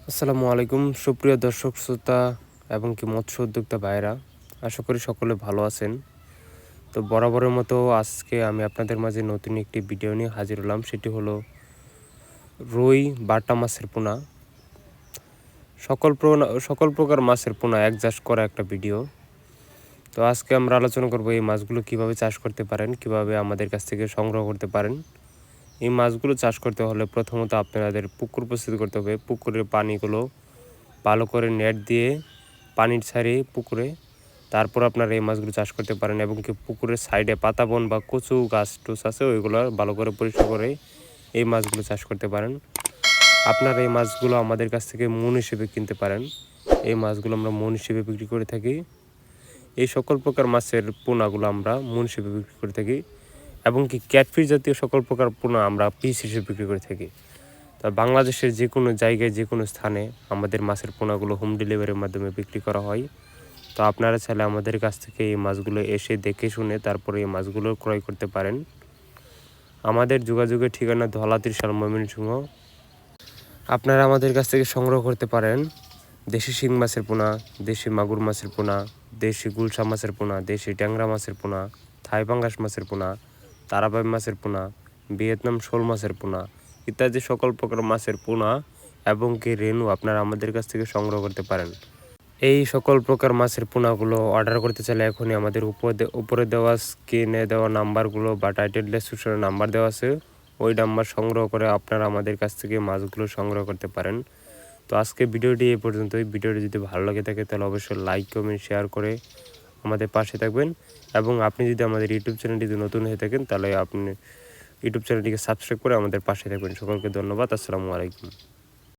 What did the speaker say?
আসসালামু আলাইকুম সুপ্রিয় দর্শক শ্রোতা এবং কি মৎস্য উদ্যোক্তা ভাইরা, আশা করি সকলে ভালো আছেন। তো বরাবরের মতো আজকে আমি আপনাদের মাঝে নতুন একটি ভিডিও নিয়ে হাজির হলাম। সেটি হলো রুই বাটা মাছের পোনা, সকল প্রকার মাছের পোনা অ্যাডজাস্ট করা একটা ভিডিও। তো আজকে আমরা আলোচনা করব এই মাছগুলো কিভাবে চাষ করতে পারেন, কিভাবে আমাদের কাছ থেকে সংগ্রহ করতে পারেন। এই মাছগুলো চাষ করতে হলে প্রথমত আপনাদের পুকুর প্রস্তুত করতে হবে। পুকুরের পানিগুলো ভালো করে নেট দিয়ে পানি ছাড়িয়ে পুকুরে তারপর আপনারা এই মাছগুলো চাষ করতে পারেন, এবং কি পুকুরের সাইডে পাতাবন বা কচু গাছ টুস আছে ওইগুলো ভালো করে পরিষ্কার করে এই মাছগুলো চাষ করতে পারেন। আপনারা এই মাছগুলো আমাদের কাছ থেকে মন হিসেবে কিনতে পারেন। এই মাছগুলো আমরা মন হিসেবে বিক্রি করে থাকি। এই সকল প্রকার মাছের পোনাগুলো আমরা মন হিসেবে বিক্রি করে থাকি, এবং কি ক্যাটফিশ জাতীয় সকল প্রকার পোনা আমরা পিস হিসেবে বিক্রি করে থাকি। তা বাংলাদেশের যে কোনো জায়গায় যে কোনো স্থানে আমাদের মাছের পোনাগুলো হোম ডেলিভারির মাধ্যমে বিক্রি করা হয়। তো আপনারা চাইলে আমাদের কাছ থেকে এই মাছগুলো এসে দেখে শুনে তারপরে এই মাছগুলো ক্রয় করতে পারেন। আমাদের যোগাযোগের ঠিকানা ধলা ত্রিশাল ময়মনসিংহ। আপনারা আমাদের কাছ থেকে সংগ্রহ করতে পারেন দেশি শিং মাছের পোনা, দেশি মাগুর মাছের পোনা, দেশি গুলশা মাছের পোনা, দেশি ট্যাংরা মাছের পোনা, থাই পাঙ্গাস মাছের পোনা, তারাবাই মাছের পোনা, ভিয়েতনাম শোল মাছের পোনা ইত্যাদি সকল প্রকার মাছের পোনা এবং কি রেনু আপনারা আমাদের কাছ থেকে সংগ্রহ করতে পারেন। এই সকল প্রকার মাছের পোনাগুলো অর্ডার করতে চাইলে এখনই আমাদের উপরে দেওয়া স্ক্রিনে দেওয়া নাম্বারগুলো বা টাইটেল ডেসক্রিপশনে নাম্বার দেওয়া আছে, ওই নাম্বার সংগ্রহ করে আপনারা আমাদের কাছ থেকে মাছগুলো সংগ্রহ করতে পারেন। তো আজকে ভিডিওটি এই পর্যন্তই। ভিডিওটি যদি ভালো লাগে থাকে তাহলে অবশ্যই লাইক কমেন্ট শেয়ার করে আমাদের পাশে থাকবেন, এবং আপনি যদি আমাদের ইউটিউব চ্যানেলটিতে নতুন হয়ে থাকেন তাহলে আপনি ইউটিউব চ্যানেলটিকে সাবস্ক্রাইব করে আমাদের পাশে থাকবেন। সকলকে ধন্যবাদ। আসসালামু আলাইকুম।